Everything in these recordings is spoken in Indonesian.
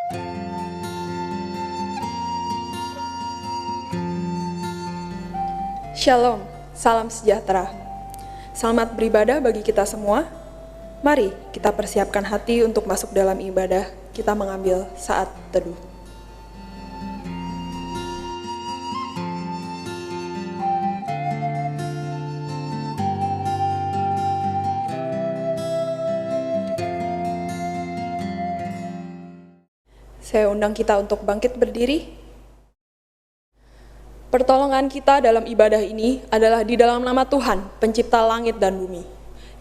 Shalom, salam sejahtera. Selamat beribadah bagi kita semua. Mari kita persiapkan hati untuk masuk dalam ibadah. Kita mengambil saat teduh. Saya undang kita untuk bangkit berdiri. Pertolongan kita dalam ibadah ini adalah di dalam nama Tuhan, pencipta langit dan bumi,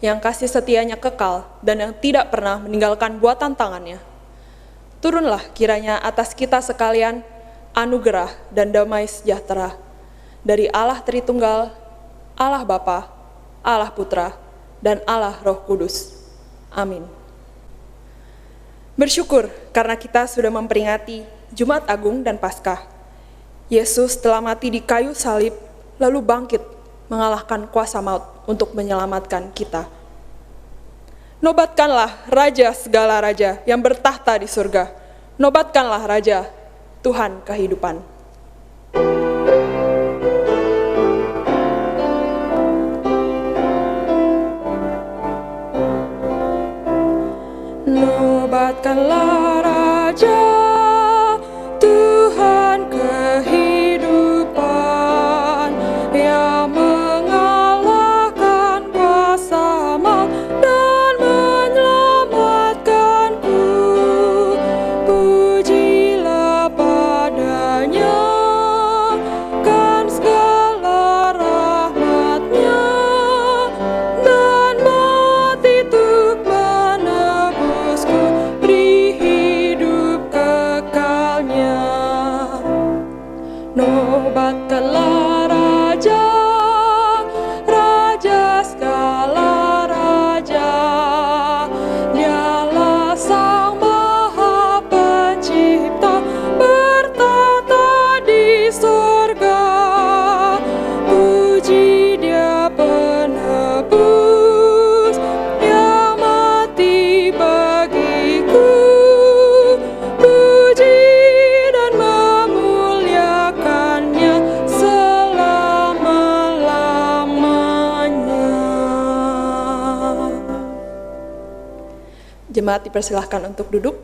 yang kasih setianya kekal dan yang tidak pernah meninggalkan buatan tangannya. Turunlah kiranya atas kita sekalian anugerah dan damai sejahtera dari Allah Tritunggal, Allah Bapa, Allah Putra, dan Allah Roh Kudus. Amin. Bersyukur karena kita sudah memperingati Jumat Agung dan Paskah. Yesus telah mati di kayu salib, lalu bangkit, mengalahkan kuasa maut untuk menyelamatkan kita. Nobatkanlah Raja segala raja yang bertahta di surga. Nobatkanlah Raja, Tuhan kehidupan. Nobatkanlah Raja, Tuhan kehidupan, yang mengalahkan kuasa maut dan menyelamatkanku. Pujilah padanya, kan segala rahmatnya, dan mati untuk menebusku, beri hidup kekalnya. Nobatkanlah Raja, Raja segala raja, Dialah Sang Maha Pencipta, bertahta di surga. Puji Dia penebus, yang mati bagiku. Puji dan memuliakannya selama-lamanya. Jemaat dipersilahkan untuk duduk.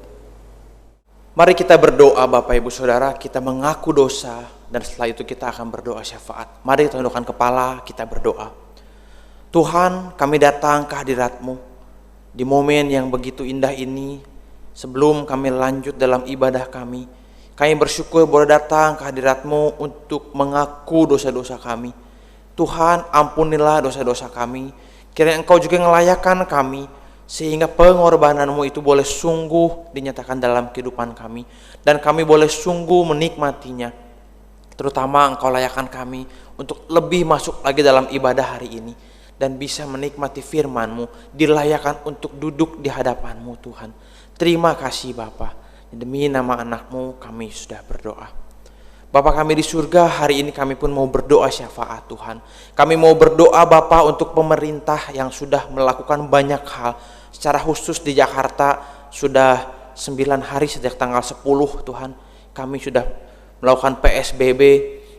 Mari kita berdoa Bapak Ibu Saudara, kita mengaku dosa dan setelah itu kita akan berdoa syafaat. Mari kita tundukkan kepala, kita berdoa. Tuhan, kami datang ke hadirat-Mu di momen yang begitu indah ini. Sebelum kami lanjut dalam ibadah kami bersyukur boleh datang ke hadirat-Mu untuk mengaku dosa-dosa kami. Tuhan, ampunilah dosa-dosa kami. Kiranya Engkau juga melayakkan kami, sehingga pengorbanan-Mu itu boleh sungguh dinyatakan dalam kehidupan kami, dan kami boleh sungguh menikmatinya. Terutama Engkau layakkan kami untuk lebih masuk lagi dalam ibadah hari ini, dan bisa menikmati firman-Mu, dilayakkan untuk duduk di hadapan-Mu Tuhan. Terima kasih Bapa. Demi nama anak-Mu kami sudah berdoa. Bapa kami di surga, hari ini kami pun mau berdoa syafaat Tuhan. Kami mau berdoa Bapa untuk pemerintah yang sudah melakukan banyak hal. Secara khusus di Jakarta sudah 9 hari sejak tanggal 10 Tuhan. Kami sudah melakukan PSBB.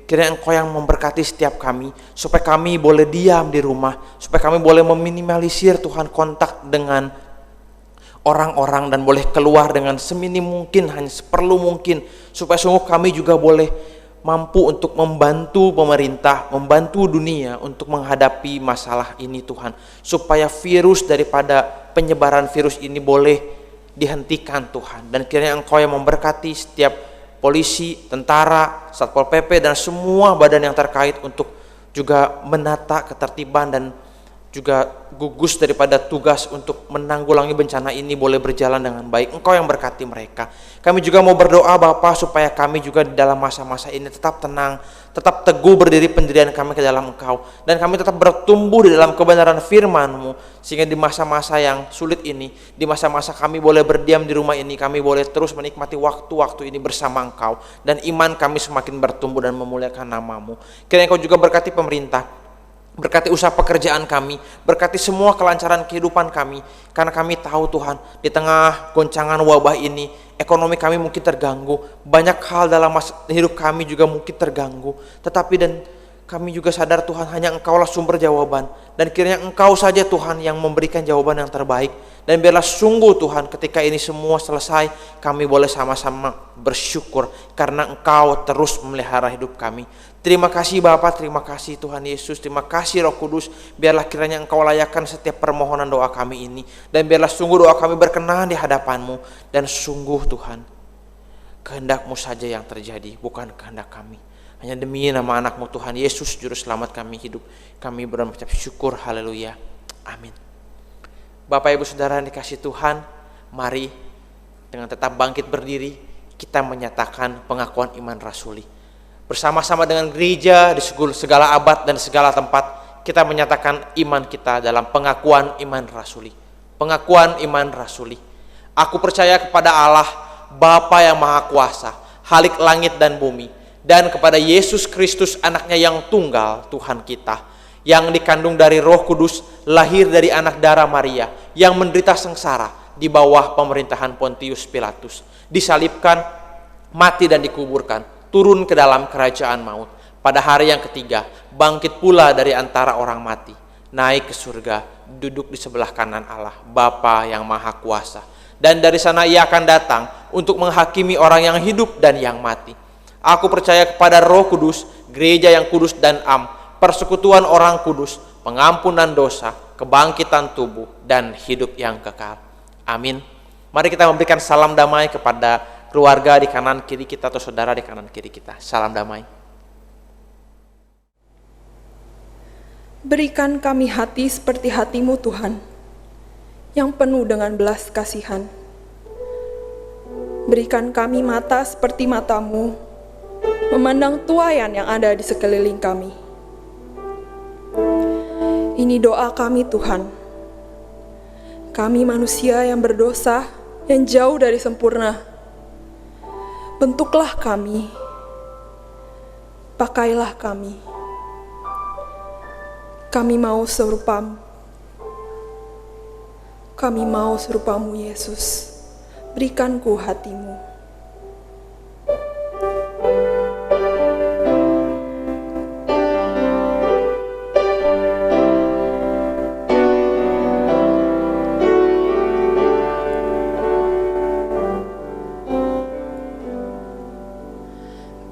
Kiranya Engkau yang memberkati setiap kami, supaya kami boleh diam di rumah, supaya kami boleh meminimalisir Tuhan kontak dengan orang-orang dan boleh keluar dengan seminim mungkin, hanya seperlu mungkin, supaya sungguh kami juga boleh mampu untuk membantu pemerintah, membantu dunia untuk menghadapi masalah ini Tuhan, supaya virus daripada penyebaran virus ini boleh dihentikan Tuhan. Dan kiranya Engkau yang memberkati setiap polisi, tentara, Satpol PP dan semua badan yang terkait untuk juga menata ketertiban dan juga gugus daripada tugas untuk menanggulangi bencana ini boleh berjalan dengan baik. Engkau yang berkati mereka. Kami juga mau berdoa Bapa supaya kami juga di dalam masa-masa ini tetap tenang, tetap teguh berdiri pendirian kami ke dalam Engkau, dan kami tetap bertumbuh di dalam kebenaran firman-Mu, sehingga di masa-masa yang sulit ini, di masa-masa kami boleh berdiam di rumah ini, kami boleh terus menikmati waktu-waktu ini bersama Engkau, dan iman kami semakin bertumbuh dan memuliakan nama-Mu. Kiranya Engkau juga berkati pemerintah, Berkati usaha pekerjaan kami, berkati semua kelancaran kehidupan kami. Karena kami tahu Tuhan, di tengah goncangan wabah ini, ekonomi kami mungkin terganggu. Banyak hal dalam hidup kami juga mungkin terganggu. Tetapi dan kami juga sadar Tuhan, hanya Engkaulah sumber jawaban. Dan kiranya Engkau saja Tuhan yang memberikan jawaban yang terbaik. Dan biarlah sungguh Tuhan, ketika ini semua selesai, kami boleh sama-sama bersyukur karena Engkau terus memelihara hidup kami. Terima kasih Bapa, terima kasih Tuhan Yesus, terima kasih Roh Kudus. Biarlah kiranya Engkau layakkan setiap permohonan doa kami ini. Dan biarlah sungguh doa kami berkenan di hadapan-Mu. Dan sungguh Tuhan, kehendak-Mu saja yang terjadi, bukan kehendak kami. Hanya demi nama anak-Mu Tuhan Yesus, Juru Selamat kami hidup. Kami berucap syukur, haleluya, amin. Bapak Ibu Saudara yang dikasihi Tuhan, mari dengan tetap bangkit berdiri, kita menyatakan pengakuan iman rasuli. Bersama-sama dengan gereja di segala abad dan segala tempat, kita menyatakan iman kita dalam pengakuan iman rasuli. Pengakuan iman rasuli. Aku percaya kepada Allah, Bapa yang Maha Kuasa, Halik langit dan bumi, dan kepada Yesus Kristus anaknya yang tunggal, Tuhan kita, yang dikandung dari Roh Kudus, lahir dari anak darah Maria, yang menderita sengsara di bawah pemerintahan Pontius Pilatus, disalibkan, mati dan dikuburkan, turun ke dalam kerajaan maut. Pada hari yang ketiga, bangkit pula dari antara orang mati, naik ke surga, duduk di sebelah kanan Allah, Bapa yang Maha Kuasa. Dan dari sana Ia akan datang untuk menghakimi orang yang hidup dan yang mati. Aku percaya kepada Roh Kudus, gereja yang kudus dan am, persekutuan orang kudus, pengampunan dosa, kebangkitan tubuh, dan hidup yang kekal. Amin. Mari kita memberikan salam damai kepada keluarga di kanan kiri kita atau saudara di kanan kiri kita. Salam damai. Berikan kami hati seperti hati-Mu Tuhan, yang penuh dengan belas kasihan. Berikan kami mata seperti mata-Mu, memandang tuaian yang ada di sekeliling kami. Ini doa kami Tuhan. Kami manusia yang berdosa, yang jauh dari sempurna. Bentuklah kami, pakailah kami. Kami mau serupa-Mu. Kami mau serupa-Mu Yesus. Berikanku hati-Mu.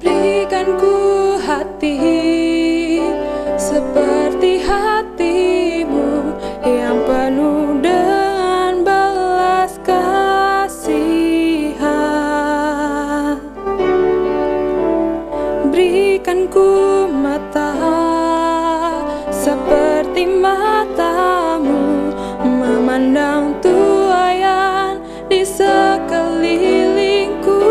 Berikanku hati seperti hati-Mu yang penuh dengan belas kasihan. Berikanku mata seperti mata-Mu, memandang tuaian di sekelilingku.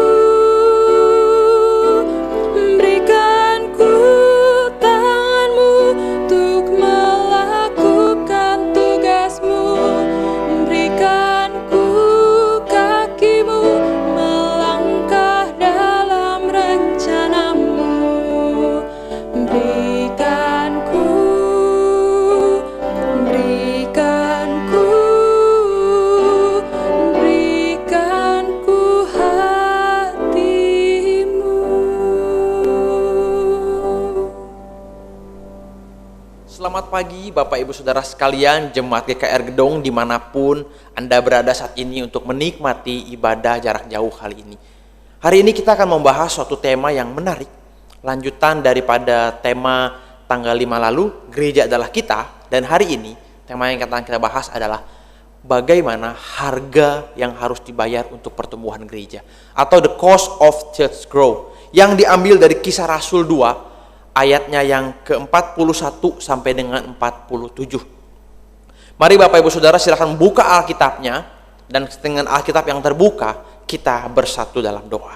Selamat pagi Bapak Ibu Saudara sekalian, Jemaat GKR Gedong dimanapun Anda berada saat ini untuk menikmati ibadah jarak jauh kali ini. Hari ini kita akan membahas suatu tema yang menarik, lanjutan daripada tema tanggal 5 lalu, gereja adalah kita. Dan hari ini tema yang akan kita bahas adalah bagaimana harga yang harus dibayar untuk pertumbuhan gereja, atau the cost of church growth, yang diambil dari Kisah Rasul 2 ayatnya yang ke-41 sampai dengan 47. Mari Bapak Ibu Saudara silakan buka Alkitabnya, dan dengan Alkitab yang terbuka kita bersatu dalam doa.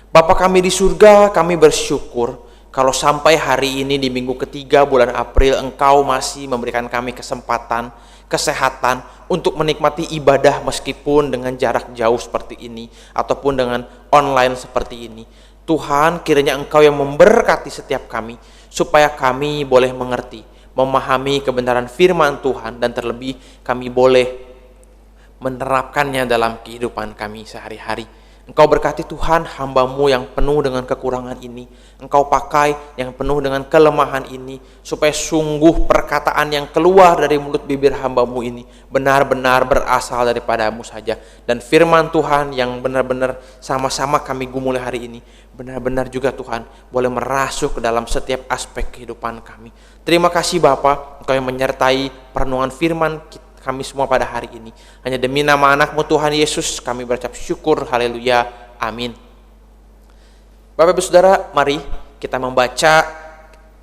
Bapa kami di surga, kami bersyukur kalau sampai hari ini di minggu ketiga bulan April Engkau masih memberikan kami kesempatan, kesehatan untuk menikmati ibadah meskipun dengan jarak jauh seperti ini ataupun dengan online seperti ini. Tuhan, kiranya Engkau yang memberkati setiap kami, supaya kami boleh mengerti, memahami kebenaran firman Tuhan, dan terlebih kami boleh menerapkannya dalam kehidupan kami sehari-hari. Engkau berkati Tuhan hamba-Mu yang penuh dengan kekurangan ini. Engkau pakai yang penuh dengan kelemahan ini, supaya sungguh perkataan yang keluar dari mulut bibir hamba-Mu ini benar-benar berasal daripada-Mu saja. Dan firman Tuhan yang benar-benar sama-sama kami gumuli hari ini, benar-benar juga Tuhan boleh merasuk ke dalam setiap aspek kehidupan kami. Terima kasih Bapa, Engkau yang menyertai perenungan firman kami semua pada hari ini. Hanya demi nama anak-Mu Tuhan Yesus kami berucap syukur. Haleluya. Amin. Bapak Ibu Saudara, mari kita membaca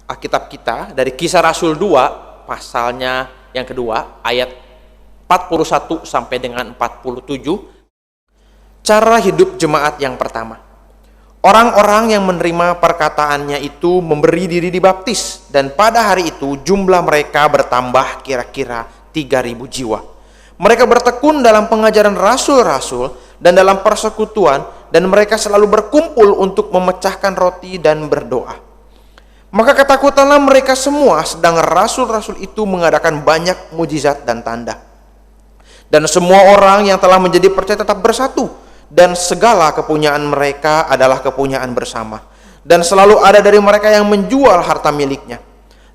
Alkitab kita dari Kisah Rasul 2 pasalnya yang kedua ayat 41 sampai dengan 47. Cara hidup jemaat yang pertama. Orang-orang yang menerima perkataannya itu memberi diri dibaptis, dan pada hari itu jumlah mereka bertambah kira-kira 3.000 jiwa. Mereka bertekun dalam pengajaran rasul-rasul dan dalam persekutuan, dan mereka selalu berkumpul untuk memecahkan roti dan berdoa. Maka ketakutanlah mereka semua, sedang rasul-rasul itu mengadakan banyak mujizat dan tanda. Dan semua orang yang telah menjadi percaya tetap bersatu, dan segala kepunyaan mereka adalah kepunyaan bersama. Dan selalu ada dari mereka yang menjual harta miliknya,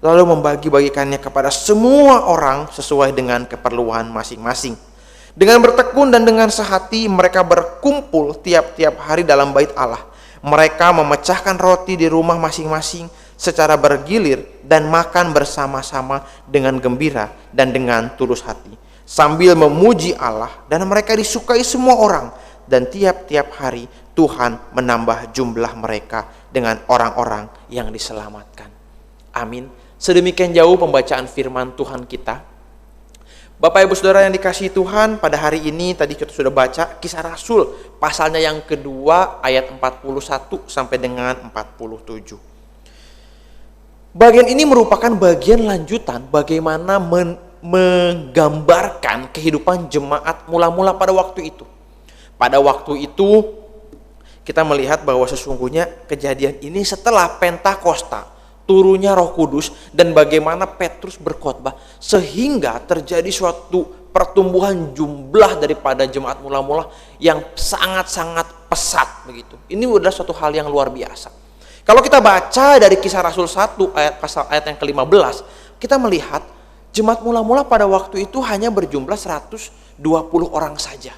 lalu membagi-bagikannya kepada semua orang sesuai dengan keperluan masing-masing. Dengan bertekun dan dengan sehati mereka berkumpul tiap-tiap hari dalam bait Allah. Mereka memecahkan roti di rumah masing-masing secara bergilir dan makan bersama-sama dengan gembira dan dengan tulus hati, sambil memuji Allah, dan mereka disukai semua orang, dan tiap-tiap hari Tuhan menambah jumlah mereka dengan orang-orang yang diselamatkan. Amin. Sedemikian jauh pembacaan firman Tuhan kita. Bapak Ibu Saudara yang dikasihi Tuhan, pada hari ini tadi kita sudah baca Kisah Rasul pasalnya yang kedua ayat 41 sampai dengan 47. Bagian ini merupakan bagian lanjutan bagaimana menggambarkan kehidupan jemaat mula-mula pada waktu itu. Pada waktu itu kita melihat bahwa sesungguhnya kejadian ini setelah Pentakosta, turunnya Roh Kudus, dan bagaimana Petrus berkhotbah sehingga terjadi suatu pertumbuhan jumlah daripada jemaat mula-mula yang sangat-sangat pesat begitu. Ini adalah suatu hal yang luar biasa. Kalau kita baca dari Kisah Rasul 1 pasal ayat yang ke-15, kita melihat jemaat mula-mula pada waktu itu hanya berjumlah 120 orang saja.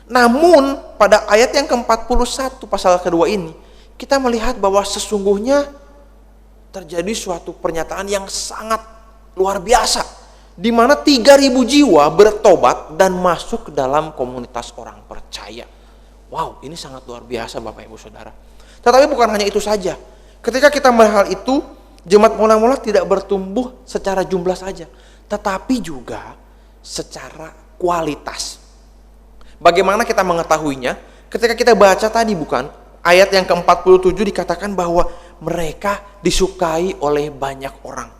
Namun pada ayat yang ke-41 pasal kedua ini, kita melihat bahwa sesungguhnya terjadi suatu pernyataan yang sangat luar biasa, di mana 3.000 jiwa bertobat dan masuk ke dalam komunitas orang percaya. Wow, ini sangat luar biasa Bapak Ibu Saudara. Tetapi bukan hanya itu saja. Ketika kita melihat hal itu, jemaat mula-mula tidak bertumbuh secara jumlah saja, tetapi juga secara kualitas. Bagaimana kita mengetahuinya? Ketika kita baca tadi, bukan? Ayat yang ke-47 dikatakan bahwa mereka disukai oleh banyak orang.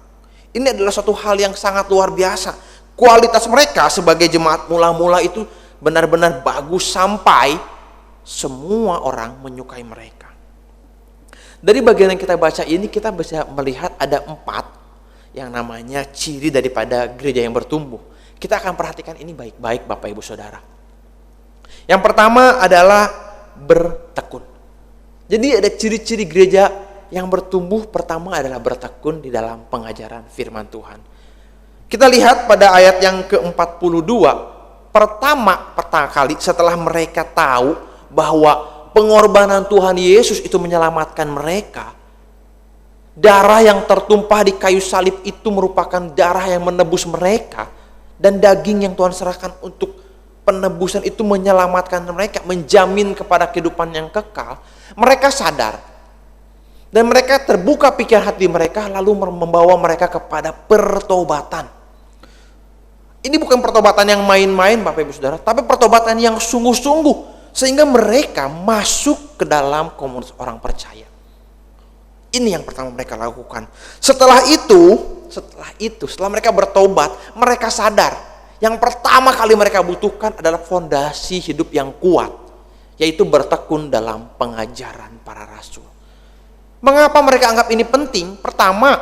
Ini adalah suatu hal yang sangat luar biasa. Kualitas mereka sebagai jemaat mula-mula itu benar-benar bagus sampai semua orang menyukai mereka. Dari bagian yang kita baca ini kita bisa melihat ada 4 yang namanya ciri daripada gereja yang bertumbuh. Kita akan perhatikan ini baik-baik Bapak Ibu Saudara. Yang pertama adalah bertekun. Jadi ada ciri-ciri gereja yang bertumbuh, pertama adalah bertekun di dalam pengajaran firman Tuhan. Kita lihat pada ayat yang ke-42, pertama kali setelah mereka tahu bahwa pengorbanan Tuhan Yesus itu menyelamatkan mereka, darah yang tertumpah di kayu salib itu merupakan darah yang menebus mereka, dan daging yang Tuhan serahkan untuk penebusan itu menyelamatkan mereka, menjamin kepada kehidupan yang kekal. Mereka sadar dan mereka terbuka pikiran hati mereka, lalu membawa mereka kepada pertobatan. Ini bukan pertobatan yang main-main Bapak Ibu Saudara, tapi pertobatan yang sungguh-sungguh, sehingga mereka masuk ke dalam komunitas orang percaya. Ini yang pertama mereka lakukan. Setelah mereka bertobat, mereka sadar yang pertama kali mereka butuhkan adalah fondasi hidup yang kuat, yaitu bertekun dalam pengajaran para rasul. Mengapa mereka anggap ini penting? Pertama,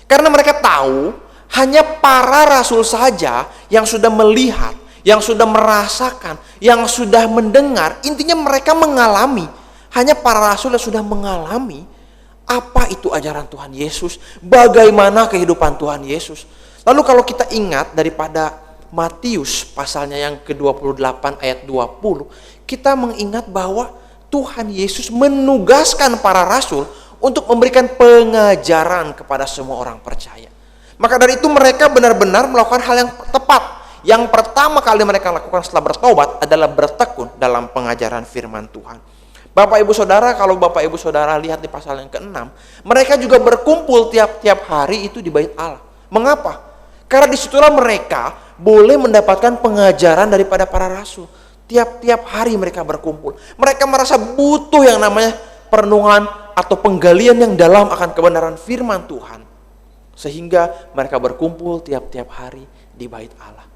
Karena mereka tahu hanya para rasul saja yang sudah melihat, yang sudah merasakan, yang sudah mendengar. Intinya mereka mengalami. Hanya para rasul yang sudah mengalami apa itu ajaran Tuhan Yesus, bagaimana kehidupan Tuhan Yesus. Lalu kalau kita ingat daripada Matius pasalnya yang ke-28 ayat 20, kita mengingat bahwa Tuhan Yesus menugaskan para rasul untuk memberikan pengajaran kepada semua orang percaya. Maka dari itu mereka benar-benar melakukan hal yang tepat. Yang pertama kali mereka lakukan setelah bertobat adalah bertekun dalam pengajaran firman Tuhan. Bapak Ibu Saudara, kalau Bapak Ibu Saudara lihat di pasal yang ke-6, mereka juga berkumpul tiap-tiap hari itu di bait Allah. Mengapa? Karena disitulah mereka boleh mendapatkan pengajaran daripada para rasul. Tiap-tiap hari mereka berkumpul. Mereka merasa butuh yang namanya perenungan atau penggalian yang dalam akan kebenaran firman Tuhan. Sehingga mereka berkumpul tiap-tiap hari di bait Allah.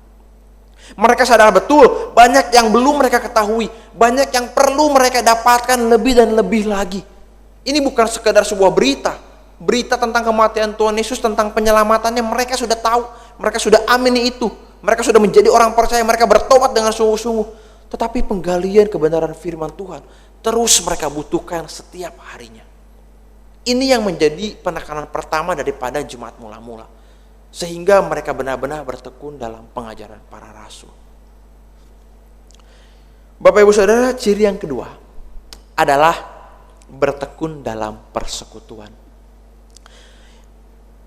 Mereka sadar betul banyak yang belum mereka ketahui, banyak yang perlu mereka dapatkan lebih dan lebih lagi. Ini bukan sekedar sebuah berita tentang kematian Tuhan Yesus, tentang penyelamatannya mereka sudah tahu, mereka sudah amini itu, mereka sudah menjadi orang percaya, mereka bertobat dengan sungguh-sungguh. Tetapi penggalian kebenaran firman Tuhan terus mereka butuhkan setiap harinya. Ini yang menjadi penekanan pertama daripada jemaat mula-mula. Sehingga mereka benar-benar bertekun dalam pengajaran para rasul. Bapak Ibu Saudara, ciri yang kedua adalah bertekun dalam persekutuan.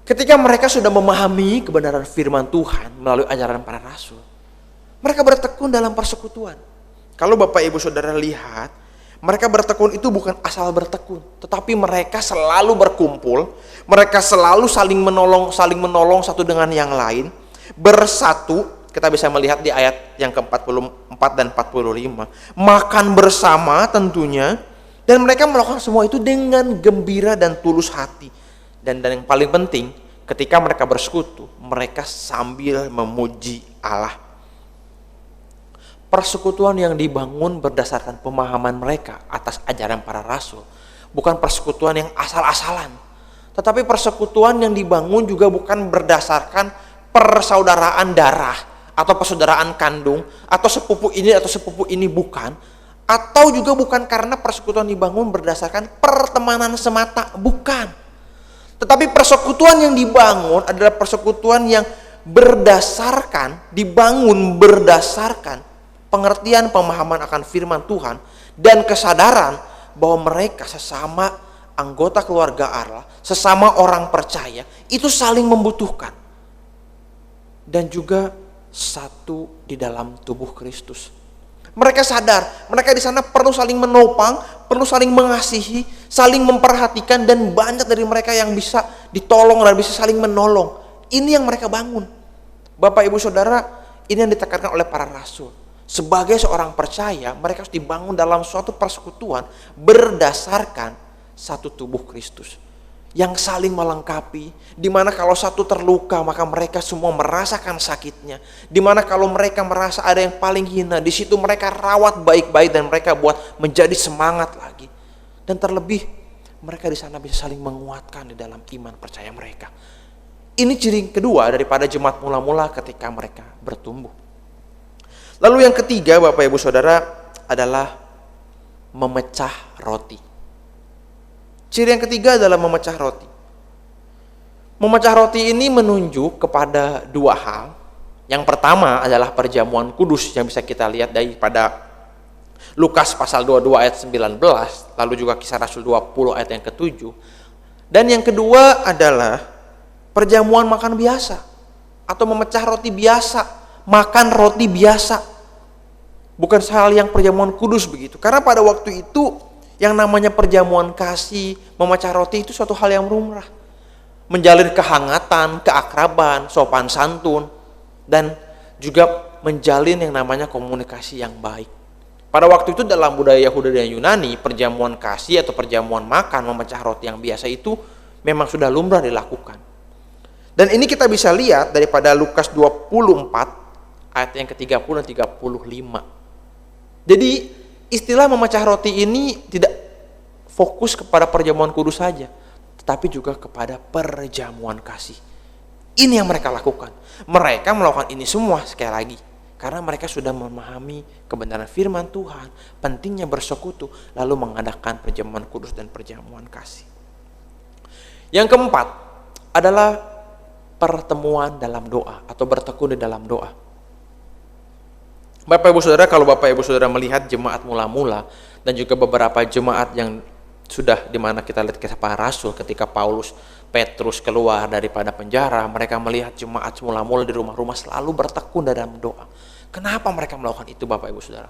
Ketika mereka sudah memahami kebenaran firman Tuhan melalui ajaran para rasul, mereka bertekun dalam persekutuan. Kalau Bapak Ibu Saudara lihat, mereka bertekun itu bukan asal bertekun, tetapi mereka selalu berkumpul, mereka selalu saling menolong satu dengan yang lain, bersatu. Kita bisa melihat di ayat yang ke-44 dan 45, makan bersama tentunya, dan mereka melakukan semua itu dengan gembira dan tulus hati. Dan yang paling penting, ketika mereka bersekutu, mereka sambil memuji Allah. Persekutuan yang dibangun berdasarkan pemahaman mereka atas ajaran para rasul, bukan persekutuan yang asal-asalan, tetapi persekutuan yang dibangun juga bukan berdasarkan persaudaraan darah atau persaudaraan kandung atau sepupu ini bukan, atau juga bukan karena persekutuan dibangun berdasarkan pertemanan semata, bukan. Tetapi persekutuan yang dibangun adalah persekutuan yang dibangun berdasarkan pengertian pemahaman akan firman Tuhan dan kesadaran bahwa mereka sesama anggota keluarga Allah, sesama orang percaya itu saling membutuhkan dan juga satu di dalam tubuh Kristus. Mereka sadar, mereka di sana perlu saling menopang, perlu saling mengasihi, saling memperhatikan, dan banyak dari mereka yang bisa ditolong dan bisa saling menolong. Ini yang mereka bangun. Bapak Ibu Saudara, ini yang ditekankan oleh para rasul. Sebagai seorang percaya, mereka harus dibangun dalam suatu persekutuan berdasarkan satu tubuh Kristus yang saling melengkapi, di mana kalau satu terluka maka mereka semua merasakan sakitnya, di mana kalau mereka merasa ada yang paling hina, di situ mereka rawat baik-baik dan mereka buat menjadi semangat lagi. Dan terlebih mereka di sana bisa saling menguatkan di dalam iman percaya mereka. Ini ciri kedua daripada jemaat mula-mula ketika mereka bertumbuh. Lalu yang ketiga, Bapak Ibu Saudara, adalah memecah roti. Ciri yang ketiga adalah memecah roti. Memecah roti ini menunjuk kepada dua hal. Yang pertama adalah perjamuan kudus yang bisa kita lihat daripada Lukas pasal 22 ayat 19, lalu juga Kisah Rasul 20 ayat yang ke-7. Dan yang kedua adalah perjamuan makan biasa atau memecah roti biasa, makan roti biasa. Bukan hal yang perjamuan kudus begitu. Karena pada waktu itu yang namanya perjamuan kasih, memecah roti itu suatu hal yang lumrah. Menjalin kehangatan, keakraban, sopan santun, dan juga menjalin yang namanya komunikasi yang baik. Pada waktu itu dalam budaya Yahudi dan Yunani, perjamuan kasih atau perjamuan makan, memecah roti yang biasa itu memang sudah lumrah dilakukan. Dan ini kita bisa lihat daripada Lukas 24 ayat yang ke-30 dan 35. Jadi istilah memecah roti ini tidak fokus kepada perjamuan kudus saja, tetapi juga kepada perjamuan kasih. Ini yang mereka lakukan. Mereka melakukan ini semua sekali lagi karena mereka sudah memahami kebenaran firman Tuhan, pentingnya bersekutu, lalu mengadakan perjamuan kudus dan perjamuan kasih. Yang keempat adalah pertemuan dalam doa atau bertekun di dalam doa. Bapak Ibu Saudara, kalau Bapak Ibu Saudara melihat jemaat mula-mula dan juga beberapa jemaat yang sudah dimana kita lihat kisah para rasul ketika Petrus keluar daripada penjara, mereka melihat jemaat mula-mula di rumah-rumah selalu bertekun dalam doa. Kenapa mereka melakukan itu Bapak Ibu Saudara?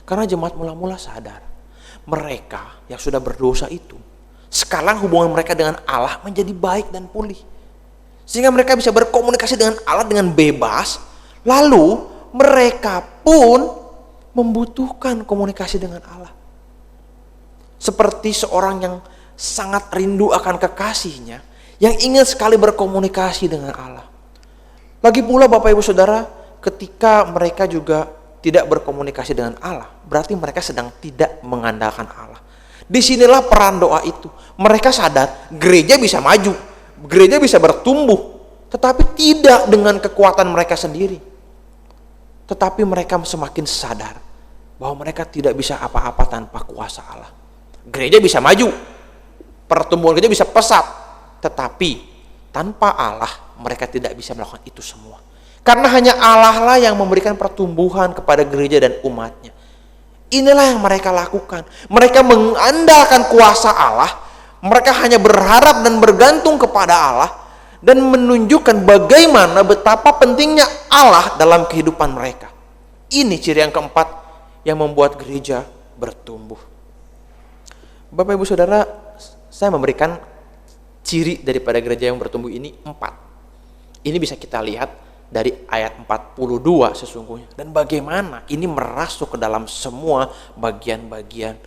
Karena jemaat mula-mula sadar mereka yang sudah berdosa itu, sekarang hubungan mereka dengan Allah menjadi baik dan pulih. Sehingga mereka bisa berkomunikasi dengan Allah dengan bebas. Lalu mereka pun membutuhkan komunikasi dengan Allah. Seperti seorang yang sangat rindu akan kekasihnya, yang ingin sekali berkomunikasi dengan Allah. Lagi pula Bapak Ibu Saudara, ketika mereka juga tidak berkomunikasi dengan Allah, berarti mereka sedang tidak mengandalkan Allah. Disinilah peran doa itu. Mereka sadar gereja bisa maju, gereja bisa bertumbuh, tetapi tidak dengan kekuatan mereka sendiri. Tetapi mereka semakin sadar bahwa mereka tidak bisa apa-apa tanpa kuasa Allah. Gereja bisa maju, pertumbuhan gereja bisa pesat, tetapi tanpa Allah mereka tidak bisa melakukan itu semua. Karena hanya Allah lah yang memberikan pertumbuhan kepada gereja dan umatnya. Inilah yang mereka lakukan. Mereka mengandalkan kuasa Allah. Mereka hanya berharap dan bergantung kepada Allah. Dan menunjukkan bagaimana betapa pentingnya Allah dalam kehidupan mereka. Ini ciri yang keempat yang membuat gereja bertumbuh. Bapak Ibu Saudara, saya memberikan ciri daripada gereja yang bertumbuh ini 4. Ini bisa kita lihat dari ayat 42 sesungguhnya. Dan bagaimana ini merasuk ke dalam semua bagian-bagian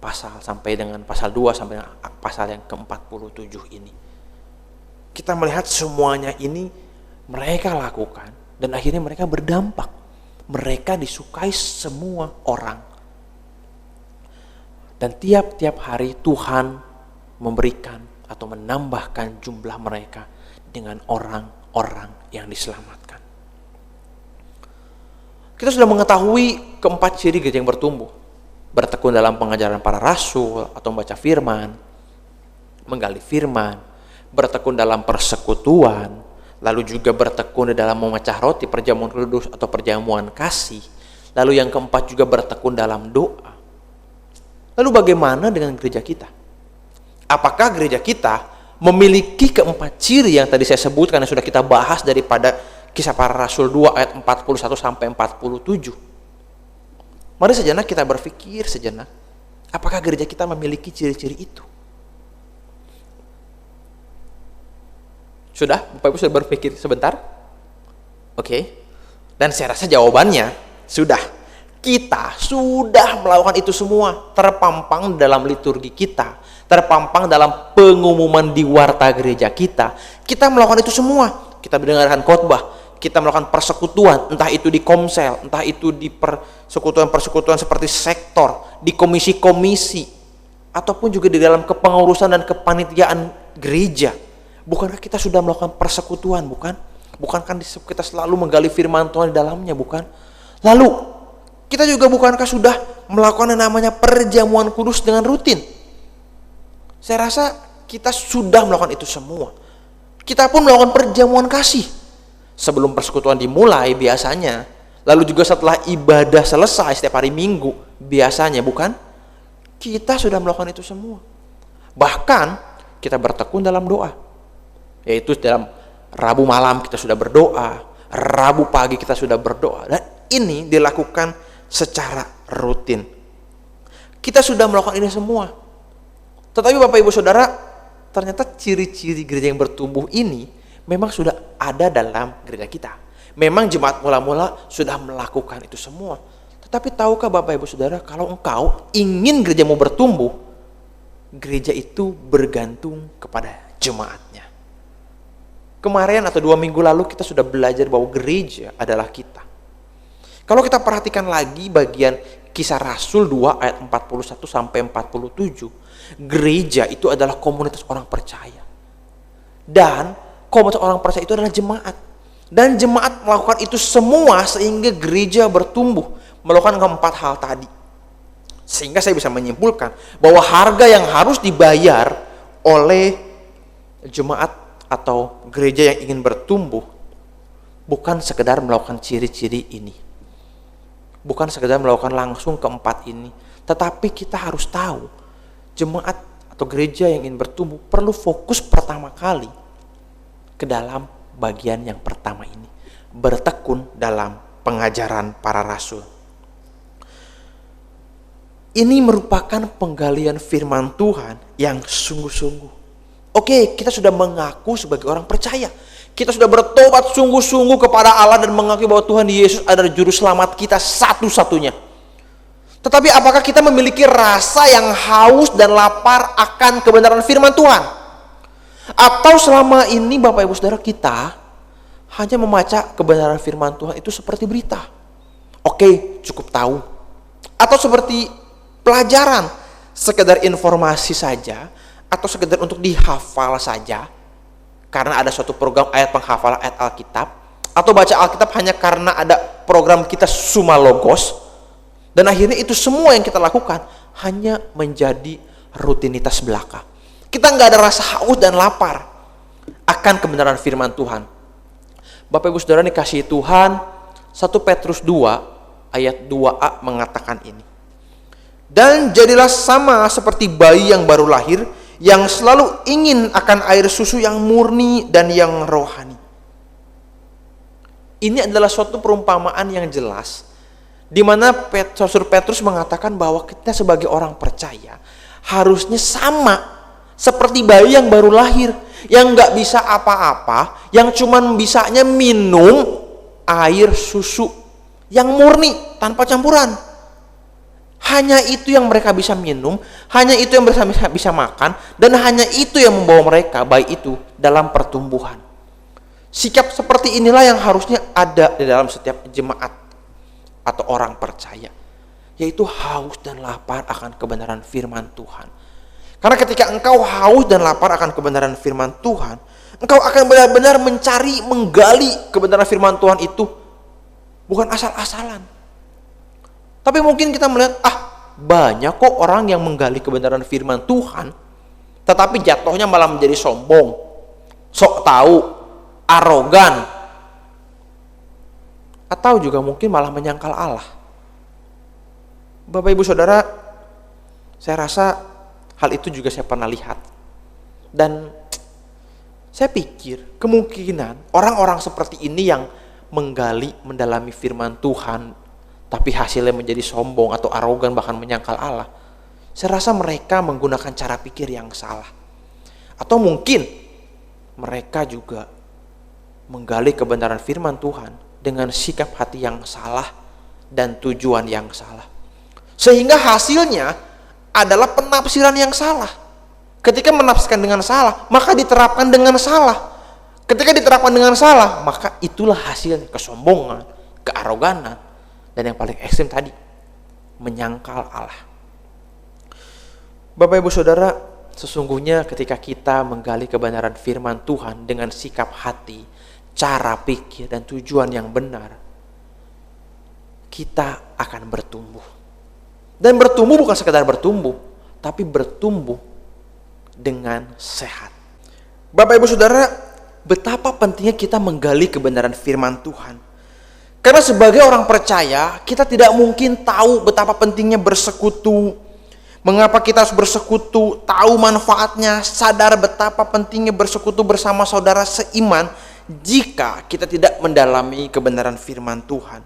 pasal sampai dengan pasal 2 sampai dengan pasal yang ke-47 ini. Kita melihat semuanya ini mereka lakukan dan akhirnya mereka berdampak. Mereka disukai semua orang. Dan tiap-tiap hari Tuhan memberikan atau menambahkan jumlah mereka dengan orang-orang yang diselamatkan. Kita sudah mengetahui keempat ciri gereja yang bertumbuh. Bertekun dalam pengajaran para rasul atau membaca firman, menggali firman, bertekun dalam persekutuan, lalu juga bertekun di dalam memecah roti, perjamuan kudus atau perjamuan kasih. Lalu yang keempat juga bertekun dalam doa. Lalu bagaimana dengan gereja kita? Apakah gereja kita memiliki keempat ciri yang tadi saya sebutkan yang sudah kita bahas daripada Kisah Para Rasul 2 ayat 41 sampai 47? Mari sejenak kita berpikir sejenak, apakah gereja kita memiliki ciri-ciri itu? Sudah? Bapak Ibu sudah berpikir sebentar? Oke. Dan saya rasa jawabannya sudah. Kita sudah melakukan itu semua, terpampang dalam liturgi kita, terpampang dalam pengumuman di warta gereja kita. Kita melakukan itu semua. Kita mendengarkan khotbah, kita melakukan persekutuan, entah itu di komsel, entah itu di persekutuan-persekutuan seperti sektor, di komisi-komisi, ataupun juga di dalam kepengurusan dan kepanitiaan gereja. Bukankah kita sudah melakukan persekutuan, bukan? Bukankah kita selalu menggali firman Tuhan di dalamnya, bukan? Lalu, kita juga bukankah sudah melakukan yang namanya perjamuan kudus dengan rutin? Saya rasa kita sudah melakukan itu semua. Kita pun melakukan perjamuan kasih. Sebelum persekutuan dimulai biasanya, lalu juga setelah ibadah selesai setiap hari Minggu, biasanya bukan? Kita sudah melakukan itu semua. Bahkan kita bertekun dalam doa. Yaitu dalam Rabu malam kita sudah berdoa, Rabu pagi kita sudah berdoa. Dan ini dilakukan secara rutin. Kita sudah melakukan ini semua. Tetapi Bapak Ibu Saudara, ternyata ciri-ciri gereja yang bertumbuh ini memang sudah ada dalam gereja kita. Memang jemaat mula-mula sudah melakukan itu semua. Tetapi tahukah Bapak Ibu Saudara, kalau engkau ingin gerejamu bertumbuh, gereja itu bergantung kepada jemaatnya. Kemarin atau 2 minggu lalu kita sudah belajar bahwa gereja adalah kita. Kalau kita perhatikan lagi bagian Kisah Rasul 2 ayat 41 sampai 47, gereja itu adalah komunitas orang percaya. Dan komunitas orang percaya itu adalah jemaat. Dan jemaat melakukan itu semua sehingga gereja bertumbuh, melakukan keempat hal tadi. Sehingga saya bisa menyimpulkan bahwa harga yang harus dibayar oleh jemaat atau gereja yang ingin bertumbuh bukan sekedar melakukan ciri-ciri ini. Bukan sekedar melakukan langsung keempat ini. Tetapi kita harus tahu, jemaat atau gereja yang ingin bertumbuh perlu fokus pertama kali ke dalam bagian yang pertama ini. Bertekun dalam pengajaran para rasul. Ini merupakan penggalian firman Tuhan yang sungguh-sungguh. Oke, kita sudah mengaku sebagai orang percaya. Kita sudah bertobat sungguh-sungguh kepada Allah dan mengakui bahwa Tuhan Yesus adalah juru selamat kita satu-satunya. Tetapi apakah kita memiliki rasa yang haus dan lapar akan kebenaran firman Tuhan? Atau selama ini Bapak Ibu Saudara kita hanya membaca kebenaran firman Tuhan itu seperti berita? Oke, cukup tahu. Atau seperti pelajaran, sekedar informasi saja, atau sekedar untuk dihafal saja, karena ada suatu program ayat penghafalan ayat Alkitab, atau baca Alkitab hanya karena ada program kita Suma Logos, dan akhirnya itu semua yang kita lakukan hanya menjadi rutinitas belaka. Kita nggak ada rasa haus dan lapar akan kebenaran firman Tuhan. Bapak Ibu Saudara dikasihi Tuhan, 1 Petrus 2 ayat 2a mengatakan ini. Dan jadilah sama seperti bayi yang baru lahir, yang selalu ingin akan air susu yang murni dan yang rohani. Ini adalah suatu perumpamaan yang jelas, di mana Rasul Petrus mengatakan bahwa kita sebagai orang percaya harusnya sama seperti bayi yang baru lahir, yang nggak bisa apa-apa, yang cuman bisanya minum air susu yang murni tanpa campuran. Hanya itu yang mereka bisa minum, hanya itu yang mereka bisa makan, dan hanya itu yang membawa mereka, baik itu dalam pertumbuhan. Sikap seperti inilah yang harusnya ada di dalam setiap jemaat atau orang percaya, yaitu haus dan lapar akan kebenaran firman Tuhan. Karena ketika engkau haus dan lapar akan kebenaran firman Tuhan, engkau akan benar-benar mencari, menggali kebenaran firman Tuhan itu, bukan asal-asalan. Tapi mungkin kita melihat, banyak kok orang yang menggali kebenaran firman Tuhan, tetapi jatuhnya malah menjadi sombong, sok tahu, arogan, atau juga mungkin malah menyangkal Allah. Bapak Ibu Saudara, saya rasa hal itu juga saya pernah lihat. Dan saya pikir kemungkinan orang-orang seperti ini yang menggali, mendalami firman Tuhan, tapi hasilnya menjadi sombong atau arogan, bahkan menyangkal Allah, saya rasa mereka menggunakan cara pikir yang salah. Atau mungkin mereka juga menggali kebenaran firman Tuhan dengan sikap hati yang salah dan tujuan yang salah. Sehingga hasilnya adalah penafsiran yang salah. Ketika menafsirkan dengan salah, maka diterapkan dengan salah. Ketika diterapkan dengan salah, maka itulah hasilnya kesombongan, kearoganan, dan yang paling ekstrim tadi, menyangkal Allah. Bapak Ibu Saudara, sesungguhnya ketika kita menggali kebenaran firman Tuhan dengan sikap hati, cara pikir, dan tujuan yang benar, kita akan bertumbuh. Dan bertumbuh bukan sekedar bertumbuh, tapi bertumbuh dengan sehat. Bapak Ibu Saudara, betapa pentingnya kita menggali kebenaran firman Tuhan. Karena sebagai orang percaya, kita tidak mungkin tahu betapa pentingnya bersekutu. Mengapa kita harus bersekutu, tahu manfaatnya, sadar betapa pentingnya bersekutu bersama saudara seiman jika kita tidak mendalami kebenaran firman Tuhan.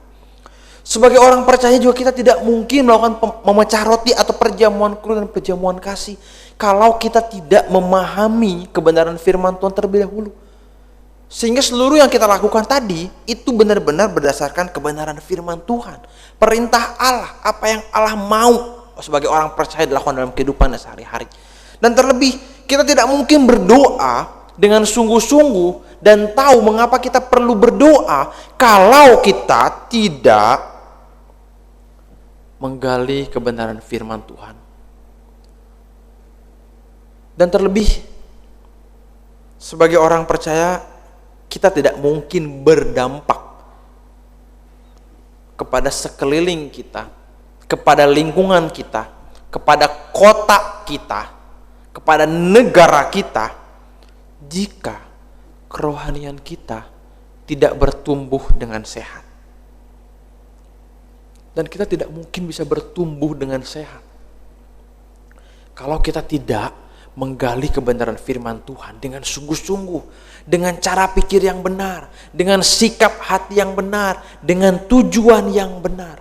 Sebagai orang percaya juga kita tidak mungkin melakukan memecah roti atau perjamuan kru dan perjamuan kasih kalau kita tidak memahami kebenaran firman Tuhan terlebih dahulu. Sehingga seluruh yang kita lakukan tadi itu benar-benar berdasarkan kebenaran firman Tuhan. Perintah Allah, apa yang Allah mau sebagai orang percaya dilakukan dalam kehidupan sehari-hari. Dan terlebih, kita tidak mungkin berdoa dengan sungguh-sungguh dan tahu mengapa kita perlu berdoa kalau kita tidak menggali kebenaran firman Tuhan. Dan terlebih, sebagai orang percaya, kita tidak mungkin berdampak kepada sekeliling kita, kepada lingkungan kita, kepada kota kita, kepada negara kita, jika kerohanian kita tidak bertumbuh dengan sehat. Dan kita tidak mungkin bisa bertumbuh dengan sehat kalau kita tidak menggali kebenaran firman Tuhan dengan sungguh-sungguh, dengan cara pikir yang benar, dengan sikap hati yang benar, dengan tujuan yang benar.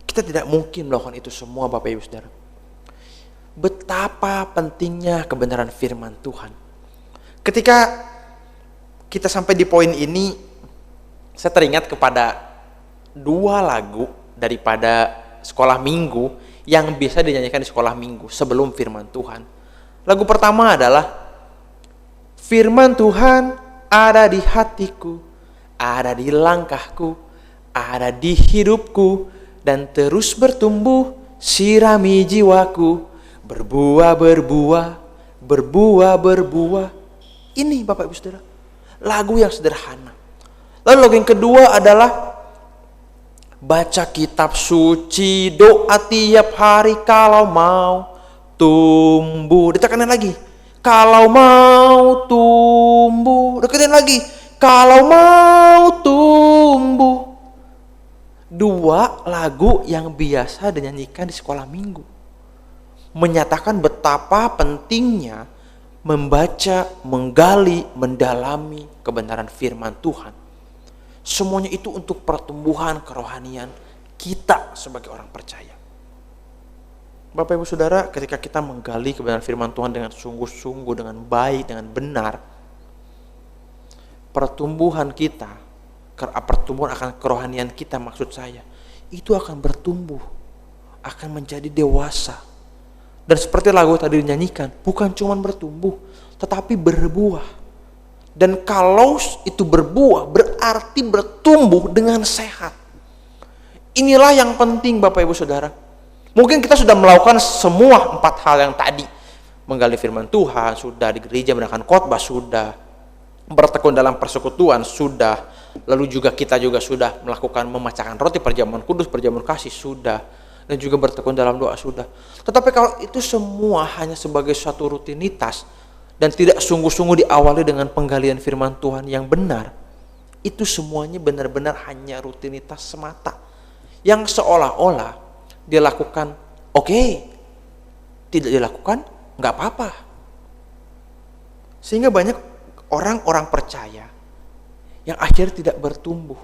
Kita tidak mungkin melakukan itu semua, Bapak Ibu Saudara. Betapa pentingnya kebenaran firman Tuhan. Ketika kita sampai di poin ini, saya teringat kepada 2 lagu daripada sekolah minggu yang biasa dinyanyikan di sekolah minggu sebelum firman Tuhan. Lagu pertama adalah firman Tuhan ada di hatiku, ada di langkahku, ada di hidupku, dan terus bertumbuh, sirami jiwaku, berbuah. Ini Bapak Ibu Saudara, lagu yang sederhana. Lalu lagu yang kedua adalah baca kitab suci, doa tiap hari kalau mau tumbuh. Ditekanin lagi, kalau mau tumbuh. Deketin lagi, kalau mau tumbuh. 2 lagu yang biasa dinyanyikan di sekolah minggu, menyatakan betapa pentingnya membaca, menggali, mendalami kebenaran firman Tuhan. Semuanya itu untuk pertumbuhan kerohanian kita sebagai orang percaya. Bapak Ibu Saudara, ketika kita menggali kebenaran firman Tuhan dengan sungguh-sungguh, dengan baik, dengan benar, pertumbuhan kita, pertumbuhan akan kerohanian kita, maksud saya, itu akan bertumbuh, akan menjadi dewasa. Dan seperti lagu tadi dinyanyikan, bukan cuma bertumbuh, tetapi berbuah. Dan kalau itu berbuah, berarti bertumbuh dengan sehat. Inilah yang penting Bapak Ibu Saudara. Mungkin kita sudah melakukan semua 4 hal yang tadi. Menggali firman Tuhan, sudah di gereja mendengarkan khotbah, sudah bertekun dalam persekutuan, sudah. Lalu juga kita juga sudah melakukan memecahkan roti, perjamuan kudus, perjamuan kasih, sudah. Dan juga bertekun dalam doa, sudah. Tetapi kalau itu semua hanya sebagai suatu rutinitas dan tidak sungguh-sungguh diawali dengan penggalian firman Tuhan yang benar, itu semuanya benar-benar hanya rutinitas semata yang seolah-olah dilakukan oke, tidak dilakukan nggak apa-apa. Sehingga banyak orang-orang percaya yang akhirnya tidak bertumbuh.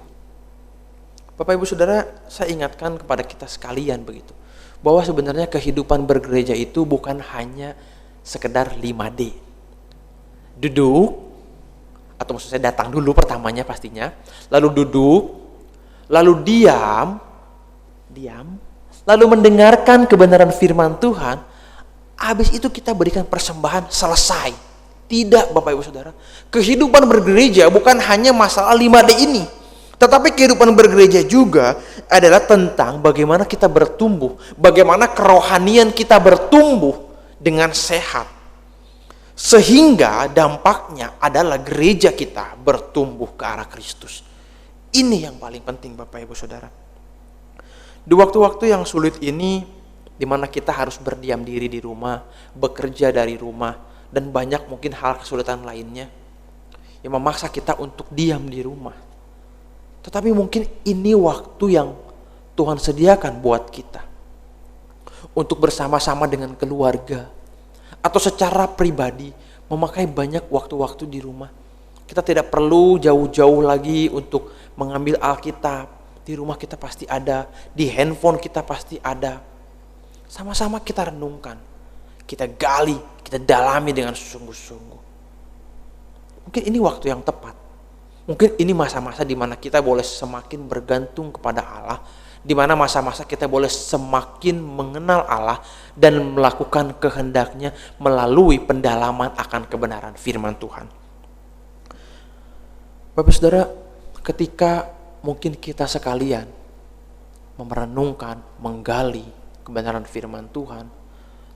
Bapak Ibu Saudara, saya ingatkan kepada kita sekalian begitu, bahwa sebenarnya kehidupan bergereja itu bukan hanya sekedar 5D. Duduk, atau maksud saya datang dulu pertamanya pastinya, lalu duduk, lalu diam, lalu mendengarkan kebenaran firman Tuhan, habis itu kita berikan persembahan, selesai. Tidak Bapak Ibu Saudara, kehidupan bergereja bukan hanya masalah 5D ini, tetapi kehidupan bergereja juga adalah tentang bagaimana kita bertumbuh, bagaimana kerohanian kita bertumbuh dengan sehat. Sehingga dampaknya adalah gereja kita bertumbuh ke arah Kristus. Ini yang paling penting Bapak Ibu Saudara. Di waktu-waktu yang sulit ini, di mana kita harus berdiam diri di rumah, bekerja dari rumah, dan banyak mungkin hal kesulitan lainnya yang memaksa kita untuk diam di rumah. Tetapi mungkin ini waktu yang Tuhan sediakan buat kita untuk bersama-sama dengan keluarga atau secara pribadi memakai banyak waktu-waktu di rumah. Kita tidak perlu jauh-jauh lagi untuk mengambil Alkitab. Di rumah kita pasti ada, di handphone kita pasti ada. Sama-sama kita renungkan, kita gali, kita dalami dengan sungguh-sungguh. Mungkin ini waktu yang tepat. Mungkin ini masa-masa di mana kita boleh semakin bergantung kepada Allah, di mana masa-masa kita boleh semakin mengenal Allah dan melakukan kehendaknya melalui pendalaman akan kebenaran firman Tuhan. Bapak Saudara, ketika mungkin kita sekalian merenungkan, menggali kebenaran firman Tuhan,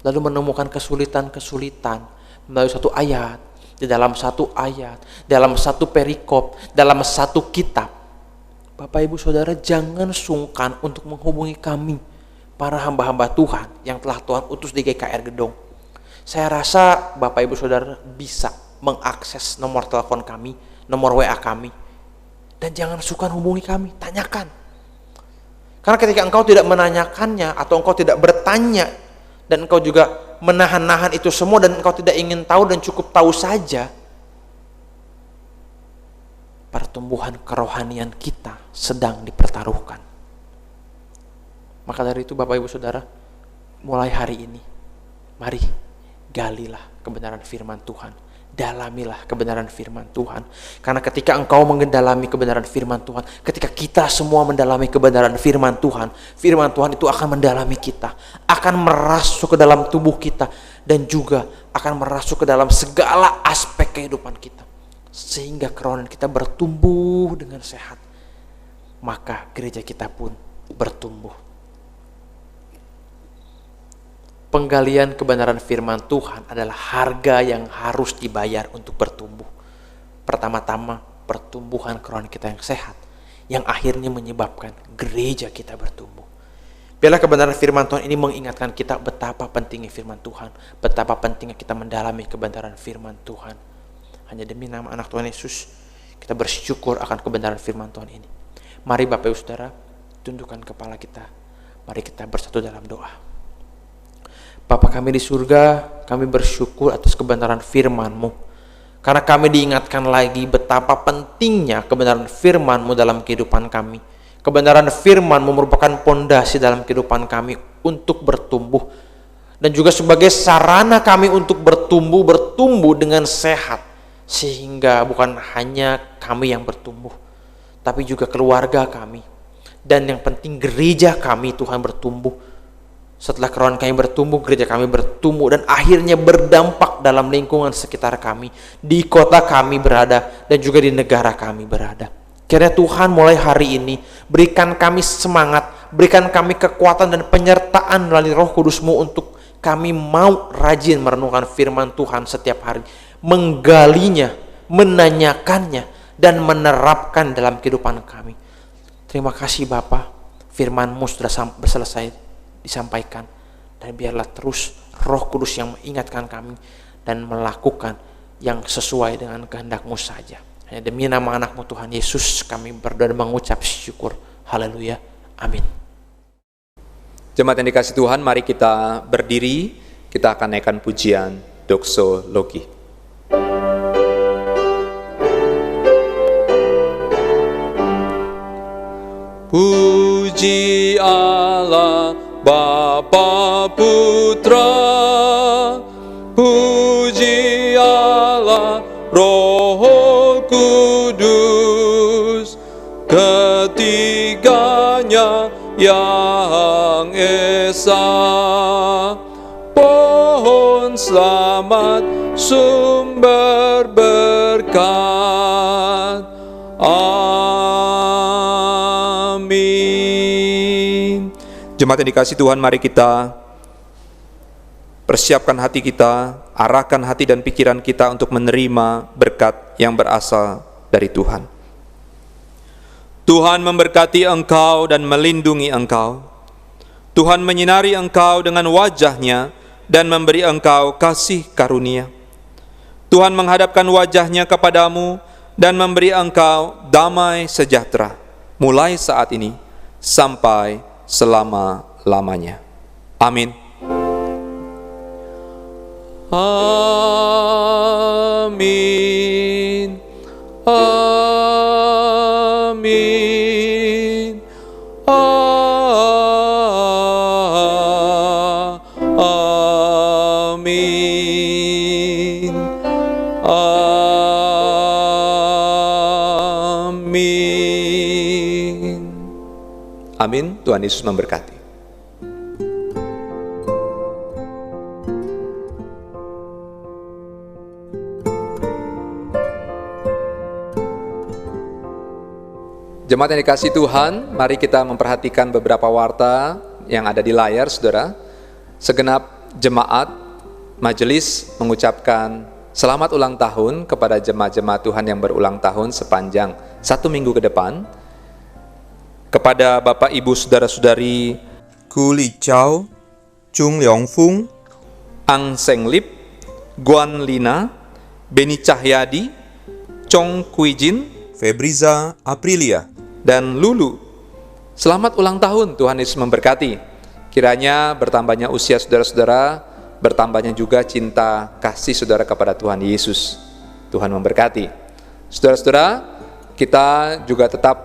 lalu menemukan kesulitan-kesulitan melalui satu ayat, di dalam satu ayat, dalam satu perikop, dalam satu kitab. Bapak Ibu Saudara, jangan sungkan untuk menghubungi kami, para hamba-hamba Tuhan yang telah Tuhan utus di GKR Gedong. Saya rasa Bapak Ibu Saudara bisa mengakses nomor telepon kami, nomor WA kami, dan jangan sungkan hubungi kami, tanyakan. Karena ketika engkau tidak menanyakannya atau engkau tidak bertanya dan engkau juga menahan-nahan itu semua dan engkau tidak ingin tahu dan cukup tahu saja, pertumbuhan kerohanian kita sedang dipertaruhkan. Maka dari itu Bapak Ibu Saudara, mulai hari ini, mari galilah kebenaran firman Tuhan. Dalamilah kebenaran firman Tuhan. Karena ketika engkau mendalami kebenaran firman Tuhan, ketika kita semua mendalami kebenaran firman Tuhan itu akan mendalami kita, akan merasuk ke dalam tubuh kita, dan juga akan merasuk ke dalam segala aspek kehidupan kita. Sehingga kerohanian kita bertumbuh dengan sehat. Maka gereja kita pun bertumbuh. Penggalian kebenaran firman Tuhan adalah harga yang harus dibayar untuk bertumbuh. Pertama-tama, pertumbuhan kerohanian kita yang sehat, yang akhirnya menyebabkan gereja kita bertumbuh. Biarlah kebenaran firman Tuhan ini mengingatkan kita betapa pentingnya firman Tuhan, betapa pentingnya kita mendalami kebenaran firman Tuhan. Hanya demi nama anak Tuhan Yesus, kita bersyukur akan kebenaran firman Tuhan ini. Mari Bapak Ibu Saudara, tundukkan kepala kita. Mari kita bersatu dalam doa. Bapa kami di surga, kami bersyukur atas kebenaran firman-Mu. Karena kami diingatkan lagi betapa pentingnya kebenaran firman-Mu dalam kehidupan kami. Kebenaran firman-Mu merupakan pondasi dalam kehidupan kami untuk bertumbuh. Dan juga sebagai sarana kami untuk bertumbuh dengan sehat. Sehingga bukan hanya kami yang bertumbuh, tapi juga keluarga kami. Dan yang penting gereja kami Tuhan bertumbuh. Setelah kerohanian kami bertumbuh, gereja kami bertumbuh dan akhirnya berdampak dalam lingkungan sekitar kami, di kota kami berada dan juga di negara kami berada. Kiranya Tuhan mulai hari ini berikan kami semangat, berikan kami kekuatan dan penyertaan melalui Roh Kudus-Mu untuk kami mau rajin merenungkan firman Tuhan setiap hari, menggalinya, menanyakannya dan menerapkan dalam kehidupan kami. Terima kasih Bapa, firman-Mu sudah selesai disampaikan, dan biarlah terus Roh Kudus yang mengingatkan kami dan melakukan yang sesuai dengan kehendak-Mu saja. Hanya demi nama anak-Mu Tuhan Yesus kami berdoa dan mengucap syukur. Haleluya. Amin. Jemaat yang dikasih Tuhan, mari kita berdiri, kita akan naikkan pujian doksologi. Puji Allah Bapa Putra, puji Allah Roh Kudus, ketiganya yang esa. Pohon selamat, sumber berkat. Amin. Jemaat yang dikasih Tuhan, mari kita persiapkan hati kita, arahkan hati dan pikiran kita untuk menerima berkat yang berasal dari Tuhan. Tuhan memberkati engkau dan melindungi engkau. Tuhan menyinari engkau dengan wajah-Nya dan memberi engkau kasih karunia. Tuhan menghadapkan wajah-Nya kepadamu dan memberi engkau damai sejahtera, mulai saat ini sampai selama-lamanya. Amin. Amin. Amin. Amin. Amin. Amin. Tuhan Yesus memberkati. Jemaat yang dikasihi Tuhan, mari kita memperhatikan beberapa warta yang ada di layar, saudara. Segenap jemaat majelis mengucapkan selamat ulang tahun kepada jemaat-jemaat Tuhan yang berulang tahun sepanjang 1 minggu ke depan. Kepada Bapak Ibu Saudara-saudari Ku Li Chao, Chung Leong Fung, Ang Seng Lip, Guan Lina, Beni Cahyadi, Chong Kui Jin, Febriza Aprilia, dan Lulu. Selamat ulang tahun, Tuhan Yesus memberkati. Kiranya bertambahnya usia saudara-saudara, bertambahnya juga cinta kasih saudara kepada Tuhan Yesus. Tuhan memberkati. Saudara-saudara, kita juga tetap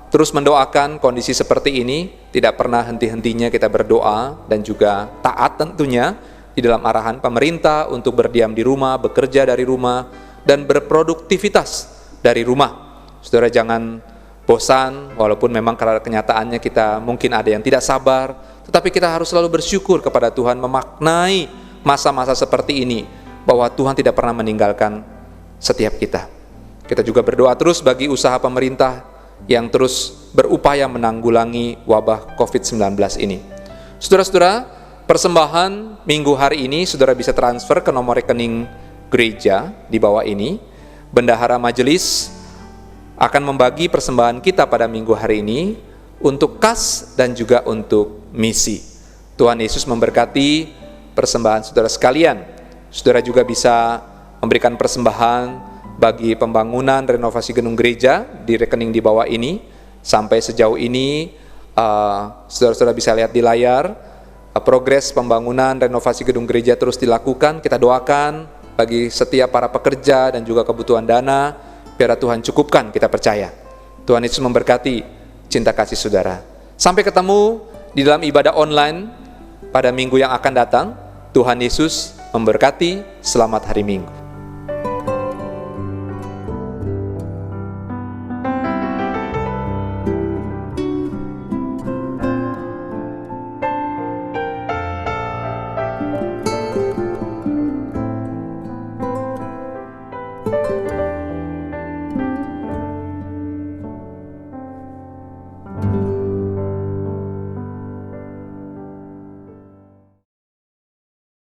terus mendoakan kondisi seperti ini. Tidak pernah henti-hentinya kita berdoa dan juga taat tentunya di dalam arahan pemerintah untuk berdiam di rumah, bekerja dari rumah, dan berproduktivitas dari rumah. Saudara jangan bosan, walaupun memang karena kenyataannya kita mungkin ada yang tidak sabar, tetapi kita harus selalu bersyukur kepada Tuhan, memaknai masa-masa seperti ini, bahwa Tuhan tidak pernah meninggalkan setiap kita. Kita juga berdoa terus bagi usaha pemerintah yang terus berupaya menanggulangi wabah COVID-19 ini. Saudara-saudara, persembahan minggu hari ini saudara bisa transfer ke nomor rekening gereja di bawah ini. Bendahara majelis akan membagi persembahan kita pada minggu hari ini untuk kas dan juga untuk misi. Tuhan Yesus memberkati persembahan saudara sekalian. Saudara juga bisa memberikan persembahan bagi pembangunan renovasi gedung gereja di rekening di bawah ini. Sampai sejauh ini saudara-saudara bisa lihat di layar, progres pembangunan renovasi gedung gereja terus dilakukan. Kita doakan bagi setiap para pekerja dan juga kebutuhan dana, biar Tuhan cukupkan, kita percaya. Tuhan Yesus memberkati cinta kasih saudara. Sampai ketemu di dalam ibadah online pada minggu yang akan datang. Tuhan Yesus memberkati. Selamat hari Minggu.